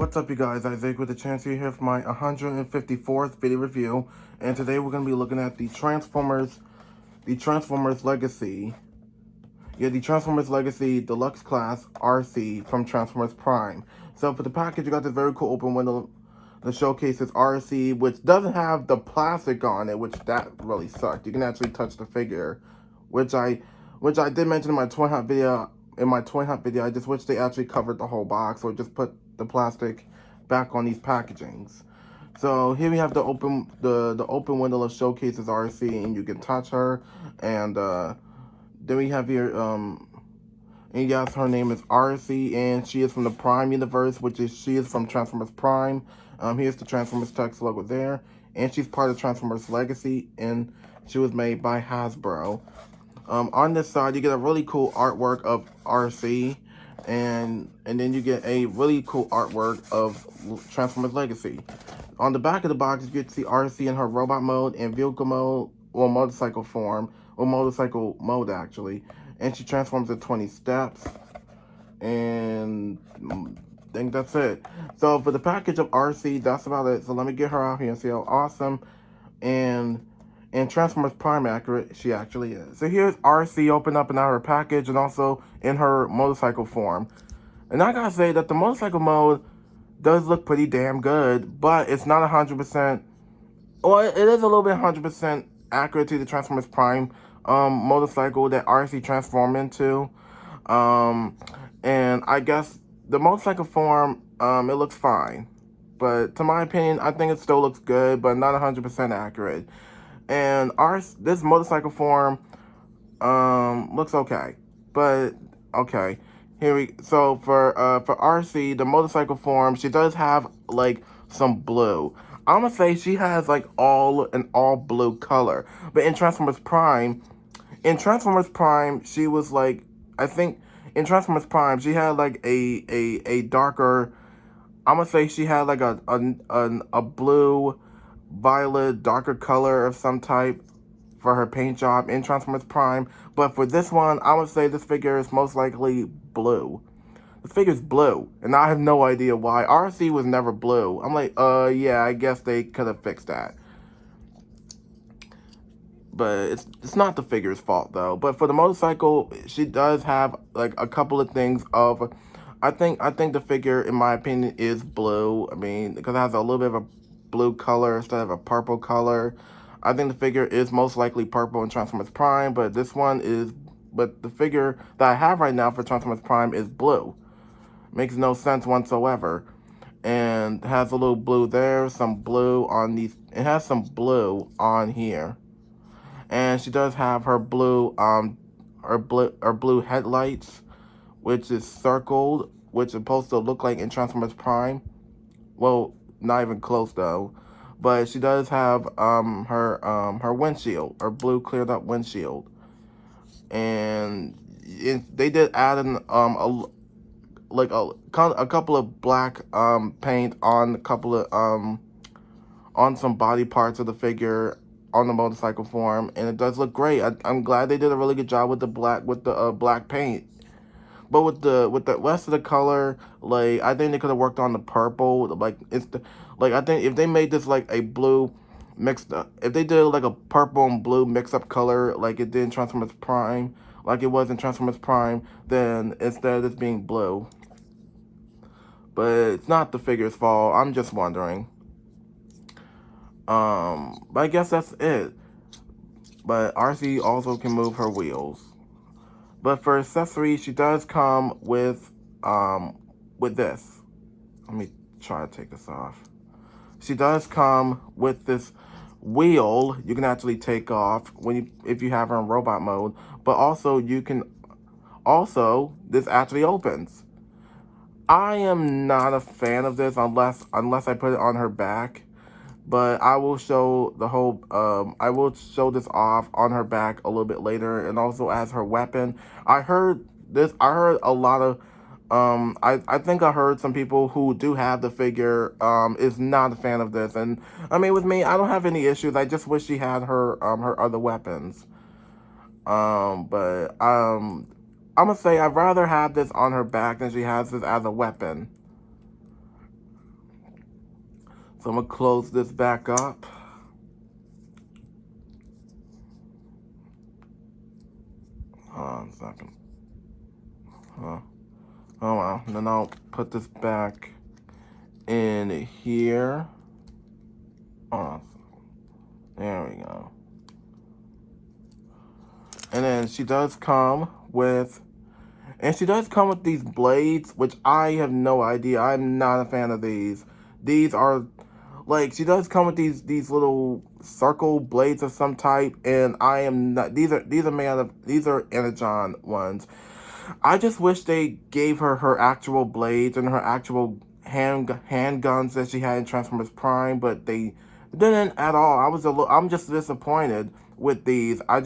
What's up, you guys? Isaac with the chance here for my 154th video review, and today we're gonna be looking at the Transformers Legacy. Yeah, the Transformers Legacy Deluxe Class Arcee from Transformers Prime. So for the package, you got this very cool open window that showcases Arcee, which doesn't have the plastic on it, which that really sucked. You can actually touch the figure, which I did mention in my toy hunt video. I just wish they actually covered the whole box or just put the plastic back on these packagings. So here we have the open window that showcases Arcee, and you can touch her. And then we have here and yes, her name is Arcee, and she is from the Prime universe, she is from Transformers Prime. Here's the Transformers text logo there, and she's part of Transformers Legacy, and she was made by Hasbro. On this side, you get a really cool artwork of Arcee, and then you get a really cool artwork of Transformers Legacy. On the back of the box, you get to see Arcee in her robot mode and vehicle mode, or motorcycle form, or motorcycle mode actually, and she transforms in 20 steps. And I think that's it. So for the package of Arcee, that's about it. So let me get her out here and see how awesome and Transformers Prime accurate she actually is. So here's Arcee open up in her package and also in her motorcycle form. And I gotta say that the motorcycle mode does look pretty damn good, but it's not 100%. Well, it is a little bit 100% accurate to the Transformers Prime motorcycle that Arcee transformed into. And I guess the motorcycle form, it looks fine. But to my opinion, I think it still looks good, but not 100% accurate. And this motorcycle form looks okay. But okay. So for Arcee, the motorcycle form, she does have like some blue. I'm gonna say she has like an all blue color. But in Transformers Prime, she was like, I think in Transformers Prime, she had like a darker, I'm gonna say she had like a blue, violet, darker color of some type for her paint job in Transformers Prime. But for this one, I would say this figure is most likely blue. The figure's blue, and I have no idea why. Arcee was never blue. I'm like, yeah, I guess they could have fixed that. But it's not the figure's fault though. But for the motorcycle, she does have like a couple of things of, I think the figure, in my opinion, is blue. I mean, because it has a little bit of a blue color instead of a purple color. I think the figure is most likely purple in Transformers Prime, but the figure that I have right now for Transformers Prime is blue. Makes no sense whatsoever. And has a little blue there, some blue on these. It has some blue on here. And she does have her blue headlights, which is circled, which is supposed to look like in Transformers Prime. Well, not even close though. But she does have her windshield, her blue cleared up windshield. And they did add a couple of black paint on a couple of on some body parts of the figure on the motorcycle form, and it does look great. I'm glad they did a really good job with the black paint. But with the rest of the color, like I think they could have worked on the purple. I think if they made this like a blue mixed up, if they did like a purple and blue mix up color like it did in Transformers Prime, like it was in Transformers Prime, then instead of this being blue. But it's not the figure's fault. I'm just wondering. But I guess that's it. But Arcee also can move her wheels. But for accessories, she does come with this. Let me try to take this off. She does come with this wheel you can actually take off if you have her in robot mode. But also this actually opens. I am not a fan of this unless I put it on her back. But I will show I will show this off on her back a little bit later, and also as her weapon. I heard a lot of, I think I heard some people who do have the figure, is not a fan of this. And, I mean, with me, I don't have any issues. I just wish she had her other weapons. But I'm gonna say I'd rather have this on her back than she has this as a weapon. So I'm gonna close this back up. Hold on a second. Oh well, then I'll put this back in here. Oh, there we go. And then she does come with these blades, which I have no idea. I'm not a fan of these. These are like, she does come with these little circle blades of some type, and I am not. These are Energon ones. I just wish they gave her actual blades and her actual handguns that she had in Transformers Prime, but they didn't at all. I'm just disappointed with these. I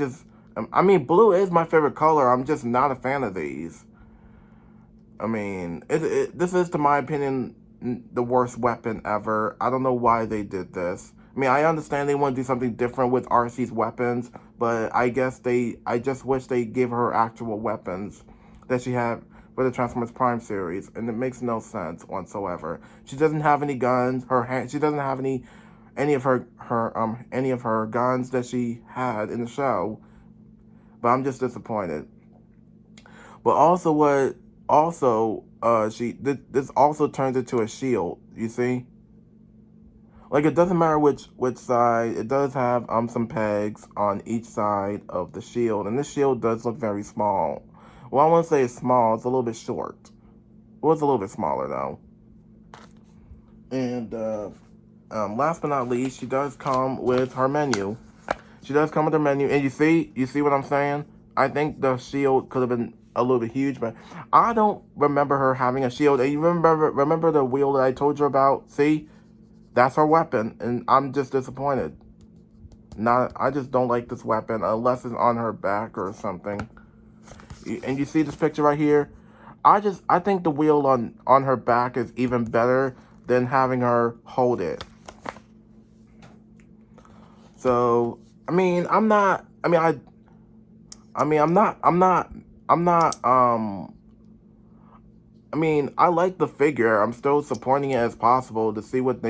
mean, blue is my favorite color. I'm just not a fan of these. I mean, this is, to my opinion, the worst weapon ever. I don't know why they did this. I mean, I understand they want to do something different with Arcee's weapons, but I just wish they gave her actual weapons that she had for the Transformers Prime series, and it makes no sense whatsoever. She doesn't have any guns. She doesn't have any of her guns that she had in the show. But I'm just disappointed. But this also turns into a shield, you see? Like, it doesn't matter which side. It does have some pegs on each side of the shield, and this shield does look very small. Well, I wouldn't say it's small, it's a little bit short. Well, it's a little bit smaller though. And last but not least, she does come with her menu. And you see what I'm saying? I think the shield could have been a little bit huge, but I don't remember her having a shield. And you remember the wheel that I told you about? See? That's her weapon, and I'm just disappointed. I just don't like this weapon unless it's on her back or something. And you see this picture right here? I think the wheel on her back is even better than having her hold it. So, I mean, I'm not, I mean, I like the figure. I'm still supporting it as possible to see what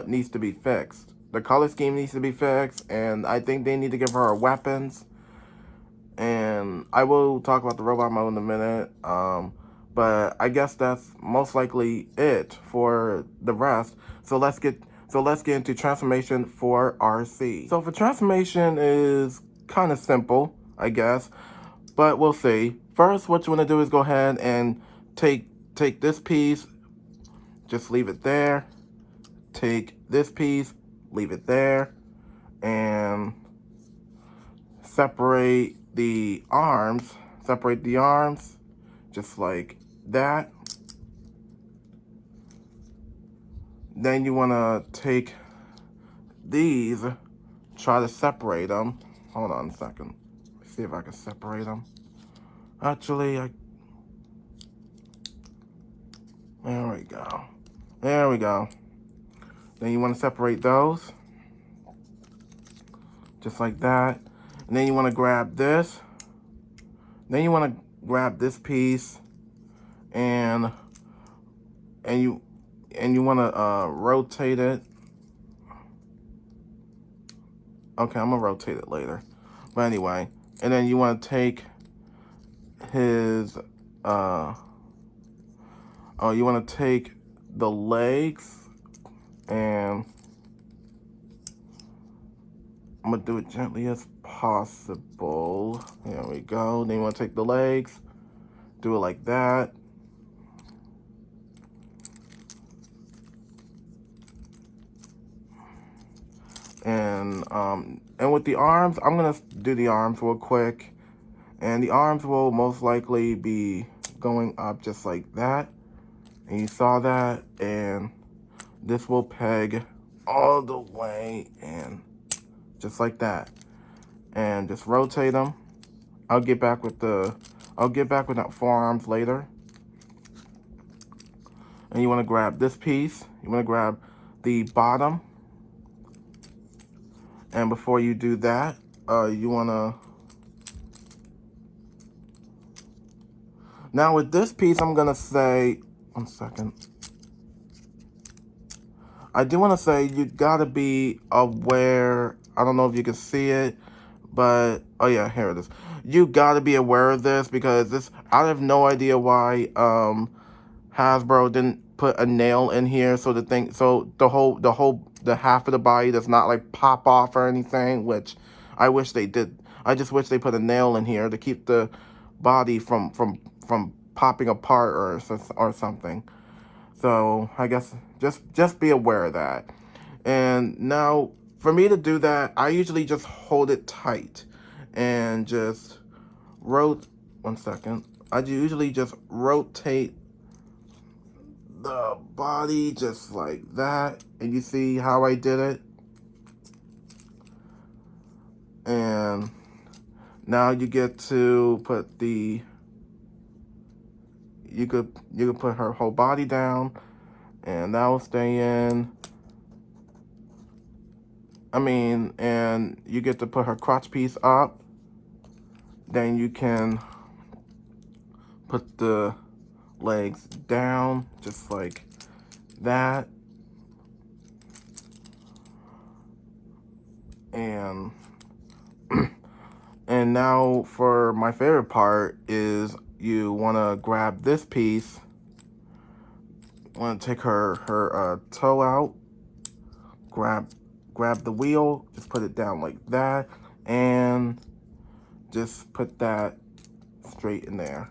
needs to be fixed. The color scheme needs to be fixed, and I think they need to give her weapons. And I will talk about the robot mode in a minute. But I guess that's most likely it for the rest. So let's get into transformation for Arcee. So for transformation is kind of simple, I guess, but we'll see. First, what you want to do is go ahead and take this piece, just leave it there. Take this piece, leave it there, and separate the arms. Separate the arms, just like that. Then you want to take these, try to separate them. Hold on a second. Let's see if I can separate them. Actually, there we go. There we go. Then you want to separate those, just like that. And then you want to grab this. Then you want to grab this piece, and you want to rotate it. Okay, I'm gonna rotate it later. But anyway, and then you want to take his you want to take the legs, and I'm gonna do it gently as possible. There we go. Then you want to take the legs, do it like that. And with the arms, I'm gonna do the arms real quick, and the arms will most likely be going up just like that. And you saw that, and this will peg all the way in, just like that. And just rotate them. I'll get back with the forearms later. And you want to grab this piece. You want to grab the bottom. And before you do that, you want to... Now with this piece, I'm going to say... One second. I do want to say you gotta be aware. I don't know if you can see it, but oh yeah, here it is. You gotta be aware of this because this. I have no idea why Hasbro didn't put a nail in here so the half of the body does not like pop off or anything. Which I wish they did. I just wish they put a nail in here to keep the body from popping apart or something. So I guess just be aware of that. And now for me to do that, I usually just hold it tight and just rotate. One second. I usually just rotate the body just like that, and you see how I did it. And now you get to put the you could put her whole body down, and that will stay in. And you get to put her crotch piece up. Then you can put the legs down just like that. And and now for my favorite part is you want to grab this piece. Want to take her toe out. Grab the wheel, just put it down like that, and just put that straight in there.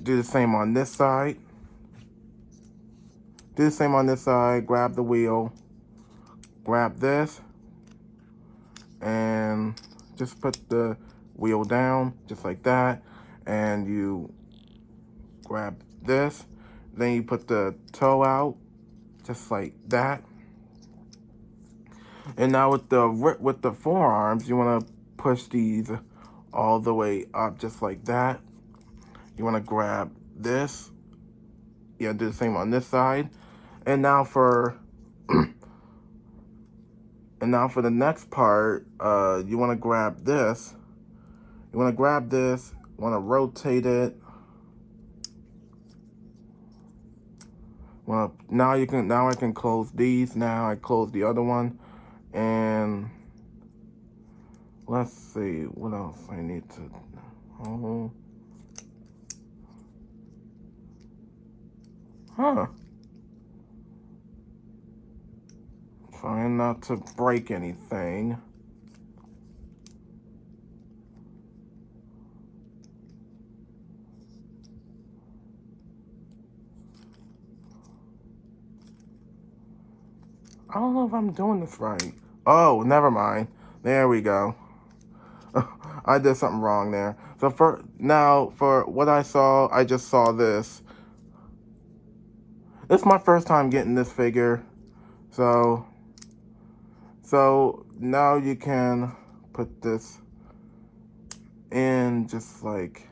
Do the same on this side. Do the same on this side. Grab the wheel, grab this, and just put the wheel down just like that, and you grab this. Then you put the toe out just like that. And now with the forearms, you want to push these all the way up just like that. You want to grab this. Yeah, do the same on this side. And now for the next part, you want to grab this. You want to grab this. Want to rotate it. Well, now I can close these. Now I close the other one, and let's see what else I need to. Oh, trying not to break anything. I don't know if I'm doing this right. Oh, never mind. There we go. I did something wrong there. So for what I saw, I just saw this. This is my first time getting this figure. So now you can put this in just like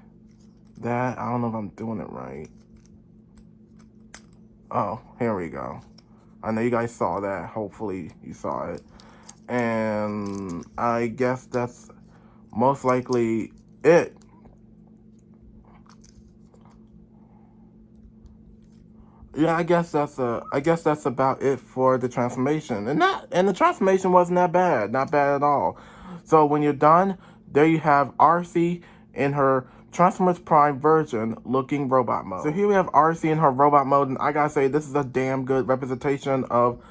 that. I don't know if I'm doing it right. Oh, here we go. I know you guys saw that. Hopefully you saw it. And I guess that's most likely it. Yeah, I guess that's about it for the transformation. And the transformation wasn't that bad. Not bad at all. So when you're done, there you have Arcee in her Transformers Prime version looking robot mode. So here we have Arcee in her robot mode, and I gotta say this is a damn good representation of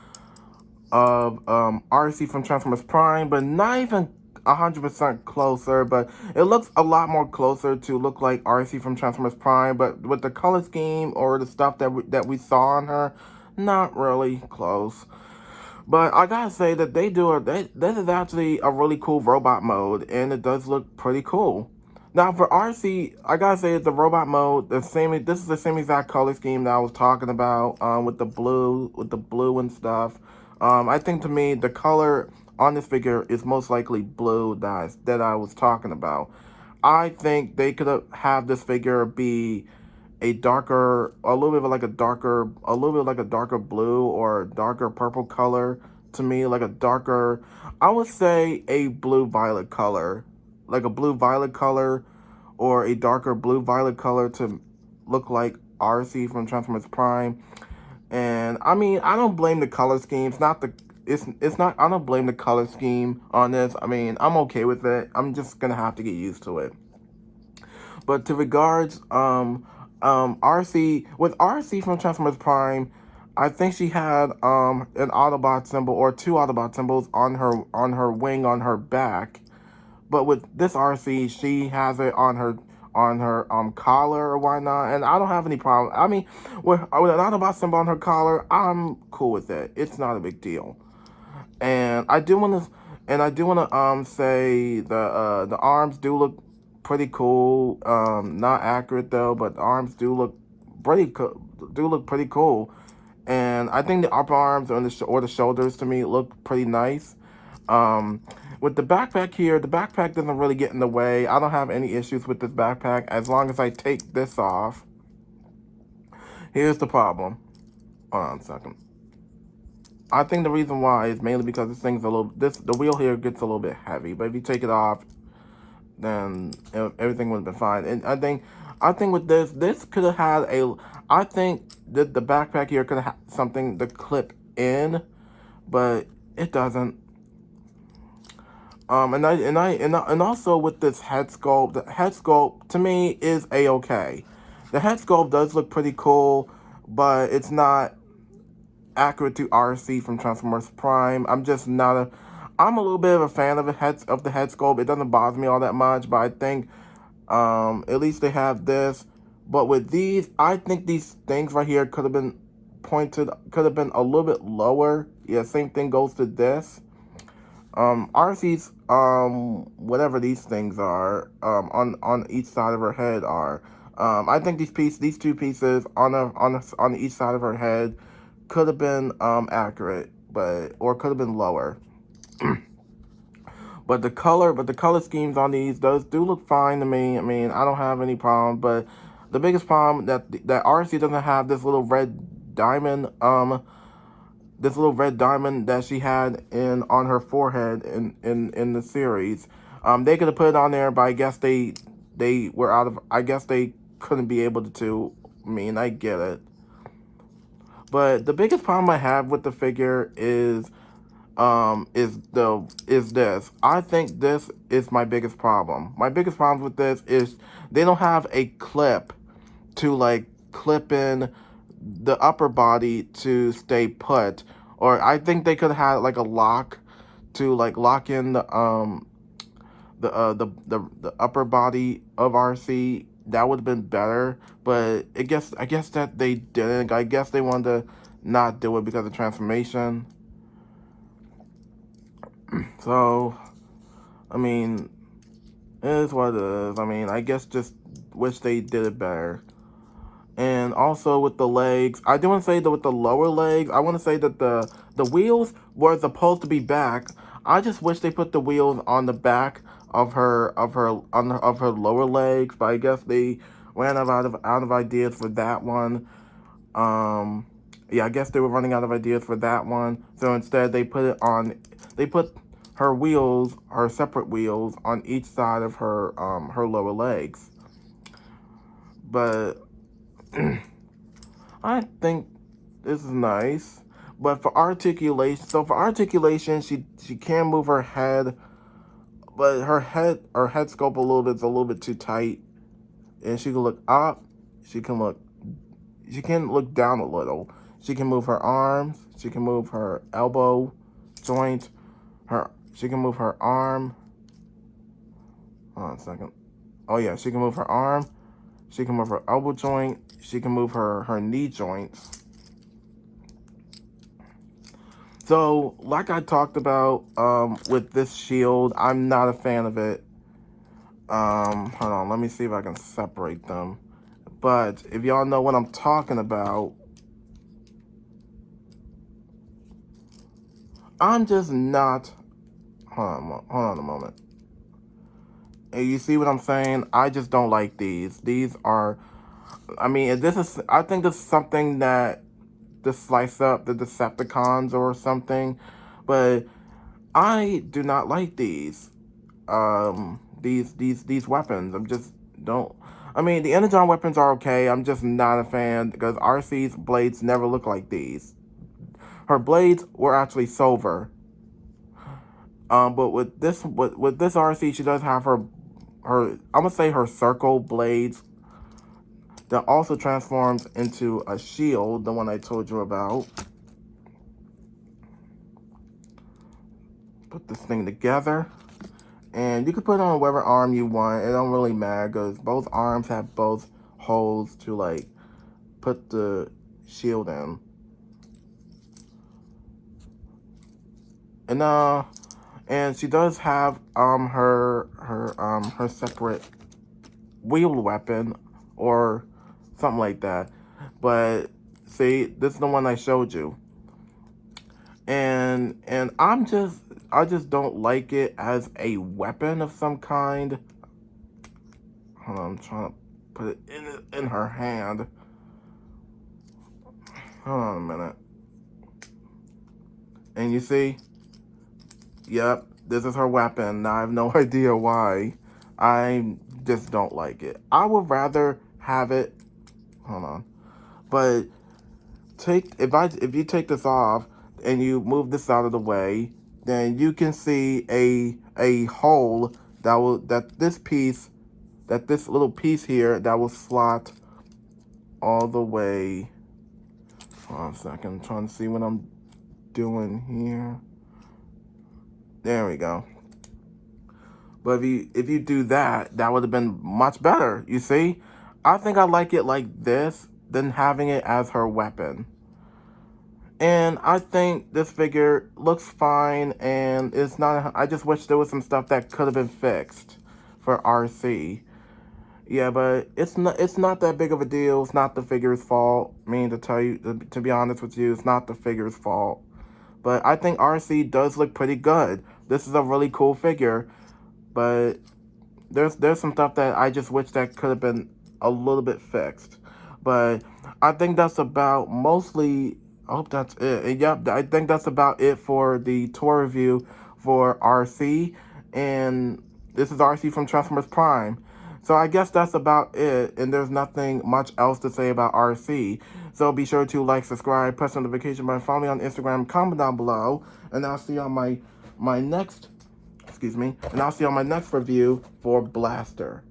Arcee from Transformers Prime, but not even 100% closer, but it looks a lot more closer to look like Arcee from Transformers Prime, but with the color scheme or the stuff that we saw on her, not really close. But I gotta say that this is actually a really cool robot mode, and it does look pretty cool. Now for Arcee, I gotta say the robot mode, this is the same exact color scheme that I was talking about, with the blue and stuff. I think to me the color on this figure is most likely blue that I was talking about. I think they could have this figure be a little bit like a darker blue or darker purple color to me, like a darker, I would say a blue-violet color, like a blue-violet color or a darker blue-violet color to look like Arcee from Transformers Prime. And I mean, I don't blame the color scheme. It's not. I don't blame the color scheme on this. I mean, I'm okay with it. I'm just gonna have to get used to it. But to regards, Arcee with Arcee from Transformers Prime, I think she had an Autobot symbol or two Autobot symbols on her wing on her back. But with this Arcee, she has it on her collar or whatnot, and I don't have any problem. I mean, with an Autobot symbol on her collar, I'm cool with it. It's not a big deal. And I do want to say the arms do look pretty cool. Not accurate though, but the arms do look pretty cool. And I think the upper arms or the shoulders to me look pretty nice. With the backpack here, the backpack doesn't really get in the way. I don't have any issues with this backpack as long as I take this off. Here's the problem. Hold on a second. I think the reason why is mainly because the wheel here gets a little bit heavy. But if you take it off, then everything would have been fine. And I think with this could have had I think that the backpack here could have had something to clip in, but it doesn't. And also with this head sculpt, the head sculpt to me is a-okay. The head sculpt does look pretty cool, but it's not accurate to Arcee from Transformers Prime. I'm a little bit of a fan of the head sculpt. It doesn't bother me all that much, but I think at least they have this. But with these, I think these things right here could have been a little bit lower. Yeah, same thing goes to this. Arcee's whatever these things are on each side of her head are. I think these two pieces on each side of her head could have been accurate, or could have been lower. But the color schemes on these do look fine to me. I mean, I don't have any problem. But the biggest problem that Arcee doesn't have this little red diamond that she had on her forehead in the series. They could have put it on there, but I guess they were out of. I guess they couldn't be able to. I mean, I get it. But the biggest problem I have with the figure is this. I think this is my biggest problem. My biggest problem with this is they don't have a clip to like clip in the upper body to stay put, or I think they could have had like a lock to like lock in the upper body of Arcee. That would have been better, but I guess that they didn't. I guess they wanted to not do it because of transformation. So, I mean, it is what it is. I mean, I guess just wish they did it better. And also with the legs, I do want to say that with the lower legs, I want to say that the wheels were supposed to be back. I just wish they put the wheels on the back of her lower legs, but I guess they ran out of ideas for that one. Yeah, I guess they were running out of ideas for that one. So instead they put her separate wheels on each side of her lower legs. But I think this is nice. But for articulation, she can move her head, but her head sculpt is a little bit too tight. And she can look up, she can look down a little. She can move her arms, she can move her elbow joint, she can move her arm. Hold on a second. Oh yeah, she can move her arm, she can move her elbow joint, she can move her knee joints. So, like I talked about with this shield, I'm not a fan of it. Hold on, let me see if I can separate them. But if y'all know what I'm talking about, I'm just not. Hold on a moment. And you see what I'm saying? I just don't like these. These are, I mean, I think this is something that to slice up the Decepticons or something, but I do not like these weapons. don't. I mean, the Energon weapons are okay. I'm just not a fan because Arcee's blades never look like these. Her blades were actually silver. But with this Arcee, she does have her I'm gonna say her circle blades that also transforms into a shield, the one I told you about. Put this thing together. And you can put it on whatever arm you want. It don't really matter because both arms have both holes to like put the shield in. And she does have her separate wheeled weapon or something like that. But see, this is the one I showed you. And I just don't like it as a weapon of some kind. Hold on, I'm trying to put it in her hand. Hold on a minute. And you see? Yep, this is her weapon. Now I have no idea why. I just don't like it. I would rather have it. Hold on. But if you take this off and you move this out of the way, then you can see a hole that this little piece here that will slot all the way. Hold on a second, I'm trying to see what I'm doing here. There we go. But if you do that, that would have been much better, you see? I think I like it like this than having it as her weapon. And I think this figure looks fine, and it's not. I just wish there was some stuff that could have been fixed for Arcee. Yeah, but it's not that big of a deal. It's not the figure's fault. I mean, to be honest with you, it's not the figure's fault. But I think Arcee does look pretty good. This is a really cool figure, but there's some stuff that I just wish that could have been a little bit fixed. But I think that's about mostly. I hope that's it. And yep, I think that's about it for the tour review for Arcee. And this is Arcee from Transformers Prime. So I guess that's about it. And there's nothing much else to say about Arcee. So be sure to like, subscribe, press notification button, follow me on Instagram, comment down below. And I'll see you on my next, and I'll see you on my next review for Blaster.